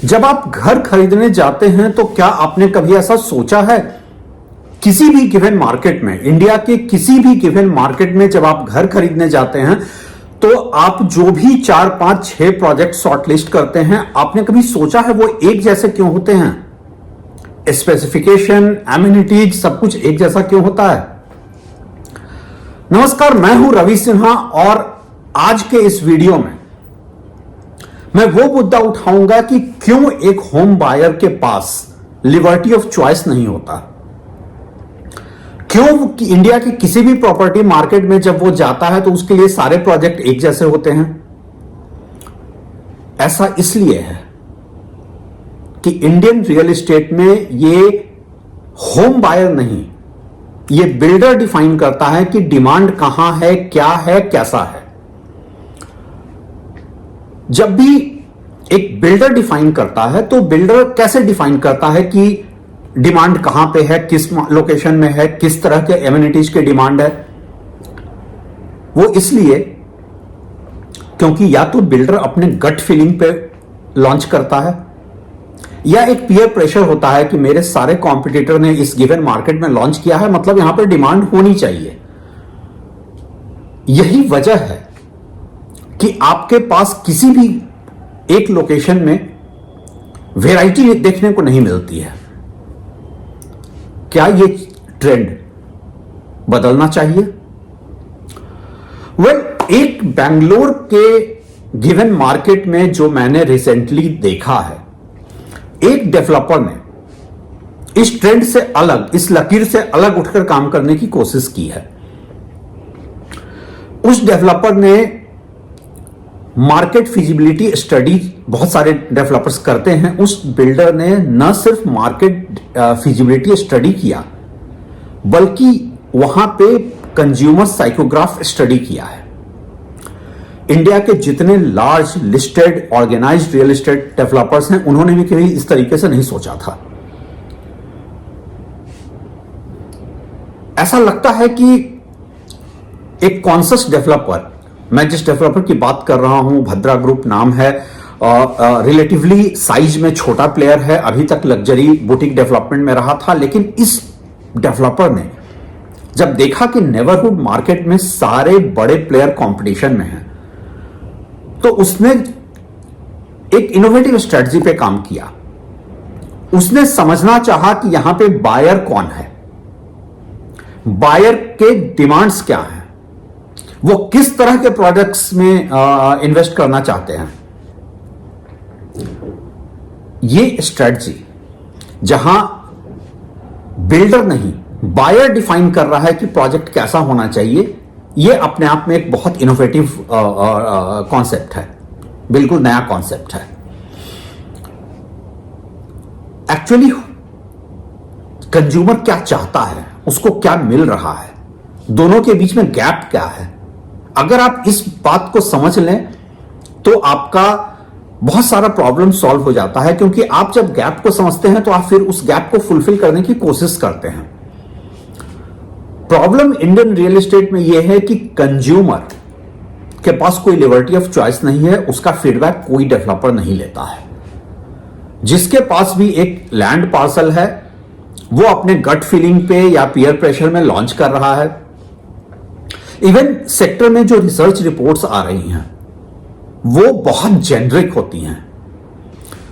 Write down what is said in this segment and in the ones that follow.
जब आप घर खरीदने जाते हैं तो क्या आपने कभी ऐसा सोचा है, किसी भी गिवन मार्केट में, इंडिया के किसी भी गिवन मार्केट में जब आप घर खरीदने जाते हैं तो आप जो भी 4, 5, 6 प्रोजेक्ट शॉर्टलिस्ट करते हैं, आपने कभी सोचा है वो एक जैसे क्यों होते हैं? स्पेसिफिकेशन, एमिनिटीज, सब कुछ एक जैसा क्यों होता है? नमस्कार, मैं हूं रवि सिन्हा और आज के इस वीडियो में मैं वो मुद्दा उठाऊंगा कि क्यों एक होम बायर के पास लिबर्टी ऑफ चॉइस नहीं होता। क्यों कि इंडिया की किसी भी प्रॉपर्टी मार्केट में जब वो जाता है तो उसके लिए सारे प्रोजेक्ट एक जैसे होते हैं। ऐसा इसलिए है कि इंडियन रियल एस्टेट में ये होम बायर नहीं, ये बिल्डर डिफाइन करता है कि डिमांड कहां है, क्या है, कैसा है। जब भी एक बिल्डर डिफाइन करता है तो बिल्डर कैसे डिफाइन करता है कि डिमांड कहां पे है, किस लोकेशन में है, किस तरह के एमिनिटीज की डिमांड है? वो इसलिए क्योंकि या तो बिल्डर अपने गट फीलिंग पे लॉन्च करता है या एक पीयर प्रेशर होता है कि मेरे सारे कॉम्पिटिटर ने इस गिवन मार्केट में लॉन्च किया है, मतलब यहां पर डिमांड होनी चाहिए। यही वजह है कि आपके पास किसी भी एक लोकेशन में वैरायटी देखने को नहीं मिलती है। क्या ये ट्रेंड बदलना चाहिए? एक बेंगलोर के गिवन मार्केट में जो मैंने रिसेंटली देखा है, एक डेवलपर ने इस ट्रेंड से अलग, इस लकीर से अलग उठकर काम करने की कोशिश की है। उस डेवलपर ने मार्केट फिजिबिलिटी स्टडी, बहुत सारे डेवलपर्स करते हैं, उस बिल्डर ने न सिर्फ मार्केट फिजिबिलिटी स्टडी किया बल्कि वहां पे कंज्यूमर साइकोग्राफ स्टडी किया है। इंडिया के जितने large listed organised real estate developers हैं, उन्होंने भी कभी इस तरीके से नहीं सोचा था। ऐसा लगता है कि एक कॉन्शियस डेवलपर, मैं जिस डेवलपर की बात कर रहा हूं, भद्रा ग्रुप नाम है, रिलेटिवली साइज में छोटा प्लेयर है, अभी तक लग्जरी बुटीक डेवलपमेंट में रहा था, लेकिन इस डेवलपर ने जब देखा कि नेबरहुड मार्केट में सारे बड़े प्लेयर कंपटीशन में हैं, तो उसने एक इनोवेटिव स्ट्रेटजी पे काम किया। उसने समझना चाहा कि यहां पे बायर कौन है, बायर के डिमांड्स क्या हैं, वो किस तरह के प्रोडक्ट्स में इन्वेस्ट करना चाहते हैं। ये स्ट्रेटजी जहां बिल्डर नहीं, बायर डिफाइन कर रहा है कि प्रोजेक्ट कैसा होना चाहिए, ये अपने आप में एक बहुत इनोवेटिव कॉन्सेप्ट है, बिल्कुल नया कॉन्सेप्ट है। एक्चुअली कंज्यूमर क्या चाहता है, उसको क्या मिल रहा है, दोनों के बीच में गैप क्या है, अगर आप इस बात को समझ लें तो आपका बहुत सारा प्रॉब्लम सॉल्व हो जाता है। क्योंकि आप जब गैप को समझते हैं तो आप फिर उस गैप को फुलफिल करने की कोशिश करते हैं। प्रॉब्लम इंडियन रियल एस्टेट में यह है कि कंज्यूमर के पास कोई लिबर्टी ऑफ चॉइस नहीं है, उसका फीडबैक कोई डेवलपर नहीं लेता है। जिसके पास भी एक लैंड पार्सल है, वो अपने गट फीलिंग पे या पीयर प्रेशर में लॉन्च कर रहा है। इवन सेक्टर में जो रिसर्च रिपोर्ट्स आ रही हैं वो बहुत जेनरिक होती हैं,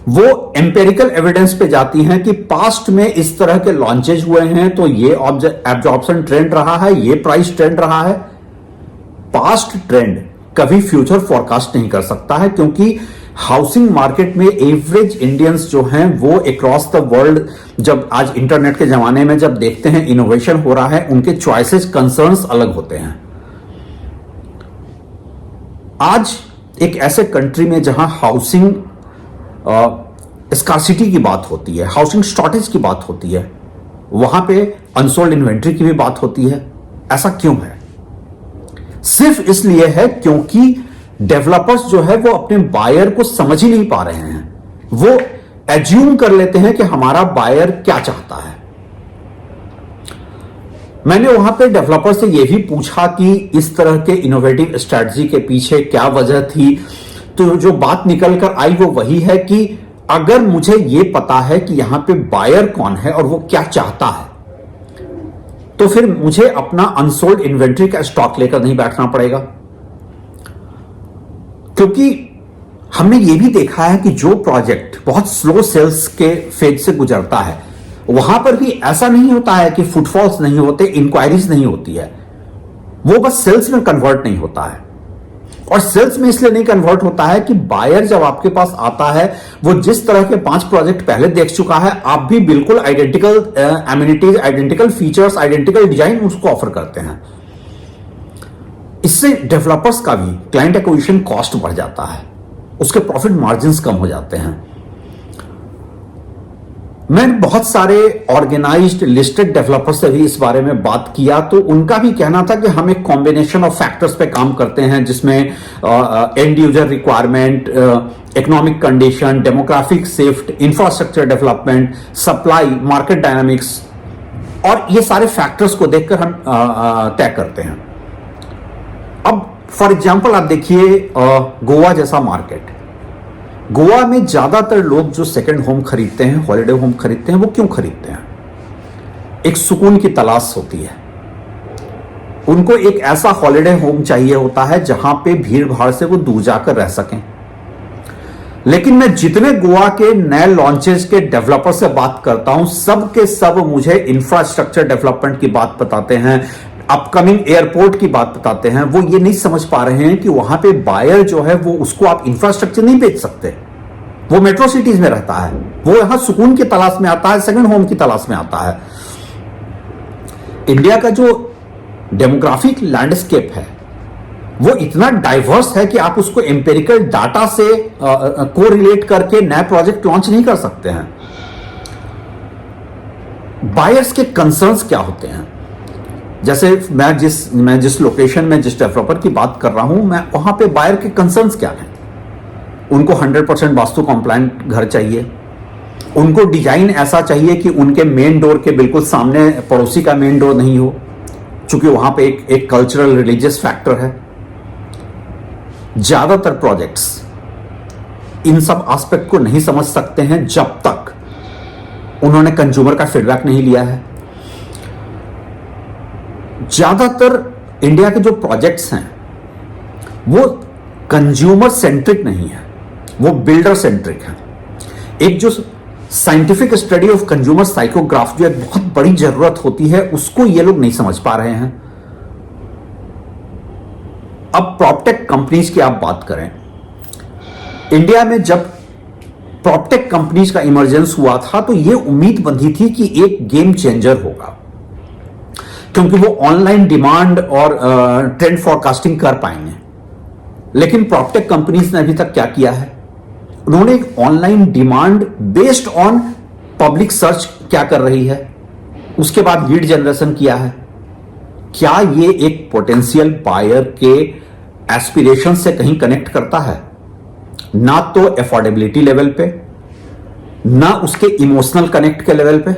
वो एम्पेरिकल एविडेंस पे जाती हैं कि पास्ट में इस तरह के लॉन्चेज हुए हैं तो ये एब्जॉर्प्शन ट्रेंड रहा है, ये प्राइस ट्रेंड रहा है। पास्ट ट्रेंड कभी फ्यूचर फोरकास्ट नहीं कर सकता है, क्योंकि हाउसिंग मार्केट में एवरेज इंडियंस जो हैं वो अक्रॉस द वर्ल्ड, जब आज इंटरनेट के जमाने में जब देखते हैं इनोवेशन हो रहा है, उनके चॉइसेस, कंसर्न्स अलग होते हैं। आज एक ऐसे कंट्री में जहां हाउसिंग स्कार्सिटी की बात होती है, हाउसिंग शॉर्टेज की बात होती है, वहां पे अनसोल्ड इन्वेंट्री की भी बात होती है। ऐसा क्यों है? सिर्फ इसलिए है क्योंकि डेवलपर्स जो है वो अपने बायर को समझ ही नहीं पा रहे हैं। वो एज्यूम कर लेते हैं कि हमारा बायर क्या चाहता है। मैंने वहां पे डेवलपर से यह भी पूछा कि इस तरह के इनोवेटिव स्ट्रेटजी के पीछे क्या वजह थी, तो जो बात निकल कर आई वो वही है कि अगर मुझे यह पता है कि यहां पे बायर कौन है और वो क्या चाहता है, तो फिर मुझे अपना अनसोल्ड इन्वेंट्री का स्टॉक लेकर नहीं बैठना पड़ेगा। क्योंकि हमने ये भी देखा है कि जो प्रोजेक्ट बहुत स्लो सेल्स के फेज से गुजरता है, वहां पर भी ऐसा नहीं होता है कि फुटफॉल्स नहीं होते, इंक्वायरीज नहीं होती है, वो बस सेल्स में कन्वर्ट नहीं होता है। और सेल्स में इसलिए नहीं कन्वर्ट होता है कि बायर जब आपके पास आता है, वो जिस तरह के 5 प्रोजेक्ट पहले देख चुका है, आप भी बिल्कुल identical amenities, identical features, identical design उसको ऑफर करते हैं। इससे डेवलपर्स का भी क्लाइंट एक्विजिशन कॉस्ट बढ़ जाता है, उसके प्रॉफिट मार्जिन्स कम हो जाते हैं। मैं बहुत सारे ऑर्गेनाइज्ड लिस्टेड डेवलपर से भी इस बारे में बात किया, तो उनका भी कहना था कि हम एक कॉम्बिनेशन ऑफ फैक्टर्स पे काम करते हैं, जिसमें and user requirement, economic condition, demographic shift, infrastructure development, supply, market dynamics, और ये सारे फैक्टर्स को देखकर हम तय करते हैं। अब फॉर एग्जांपल आप देखिए गोवा जैसा मार्केट। गोवा में ज्यादातर लोग जो सेकंड होम खरीदते हैं, हॉलिडे होम खरीदते हैं, वो क्यों खरीदते हैं? एक सुकून की तलाश होती है। उनको एक ऐसा हॉलिडे होम चाहिए होता है जहां पे भीड़ भाड़ से वो दूर जाकर रह सकें। लेकिन मैं जितने गोवा के नए लॉन्चेस के डेवलपर से बात करता हूं, सब के सब मुझे इंफ्रास्ट्रक्चर डेवलपमेंट की बात बताते हैं, अपकमिंग एयरपोर्ट की बात बताते हैं। वो ये नहीं समझ पा रहे हैं कि वहां पे बायर जो है वो उसको आप इंफ्रास्ट्रक्चर नहीं बेच सकते। वो मेट्रो सिटीज में रहता है, वो यहां सुकून की तलाश में आता है, सेकंड होम की तलाश में आता है। इंडिया का जो डेमोग्राफिक लैंडस्केप है वो इतना डाइवर्स है कि आप उसको एम्पेरिकल डाटा से कोरिलेट करके नए प्रोजेक्ट लॉन्च नहीं कर सकते हैं। बायर्स के कंसर्न्स क्या होते हैं? जैसे मैं जिस लोकेशन में जिस डेवलपर की बात कर रहा हूं, मैं वहां पे बायर के कंसर्न्स क्या हैं? उनको 100% वास्तु कॉम्प्लायंट घर चाहिए, उनको डिजाइन ऐसा चाहिए कि उनके मेन डोर के बिल्कुल सामने पड़ोसी का मेन डोर नहीं हो, चूंकि वहां पे एक कल्चरल रिलीजियस फैक्टर है। ज्यादातर प्रोजेक्ट्स इन सब एस्पेक्ट को नहीं समझ सकते हैं जब तक उन्होंने कंज्यूमर का फीडबैक नहीं लिया है। ज्यादातर इंडिया के जो प्रोजेक्ट्स हैं वो कंज्यूमर सेंट्रिक नहीं है, वो बिल्डर सेंट्रिक है। एक जो साइंटिफिक स्टडी ऑफ कंज्यूमर साइकोग्राफ जो एक बहुत बड़ी जरूरत होती है, उसको ये लोग नहीं समझ पा रहे हैं। अब प्रॉपटेक कंपनीज की आप बात करें, इंडिया में जब प्रॉपटेक कंपनीज का इमरजेंस हुआ था तो ये उम्मीद बंधी थी कि एक गेम चेंजर होगा, क्योंकि वो ऑनलाइन डिमांड और ट्रेंड फॉरकास्टिंग कर पाएंगे। लेकिन प्रॉपटेक कंपनीज ने अभी तक क्या किया है? उन्होंने एक online demand based on public search क्या कर रही है, उसके बाद लीड जनरेशन किया है। क्या ये एक पोटेंशियल बायर के एस्पिरेशन से कहीं कनेक्ट करता है? ना तो अफोर्डेबिलिटी लेवल पे, ना उसके इमोशनल कनेक्ट के लेवल पे।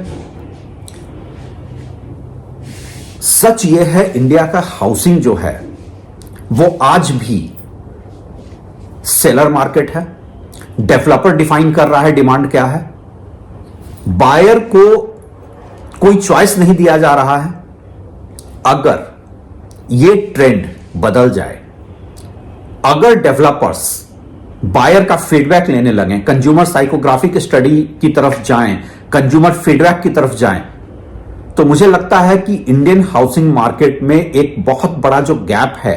सच ये है, इंडिया का हाउसिंग जो है वो आज भी सेलर मार्केट है। डेवलपर डिफाइन कर रहा है डिमांड क्या है, बायर को कोई चॉइस नहीं दिया जा रहा है। अगर ये ट्रेंड बदल जाए, अगर डेवलपर्स बायर का फीडबैक लेने लगे, कंज्यूमर साइकोग्राफिक स्टडी की तरफ जाएं, कंज्यूमर फीडबैक की तरफ जाएं, तो मुझे लगता है कि इंडियन हाउसिंग मार्केट में एक बहुत बड़ा जो गैप है,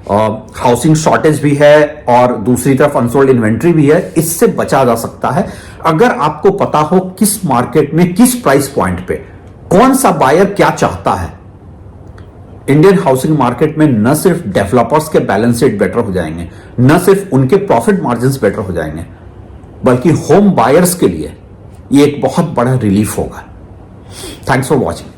हाउसिंग शॉर्टेज भी है और दूसरी तरफ अनसोल्ड इन्वेंट्री भी है, इससे बचा जा सकता है अगर आपको पता हो किस मार्केट में किस प्राइस पॉइंट पे कौन सा बायर क्या चाहता है। इंडियन हाउसिंग मार्केट में न सिर्फ डेवलपर्स के बैलेंस शीट बेटर हो जाएंगे, न सिर्फ उनके प्रॉफिट मार्जिन्स बेटर हो जाएंगे, बल्कि होम बायर्स के लिए ये एक बहुत बड़ा रिलीफ होगा। Thanks for watching.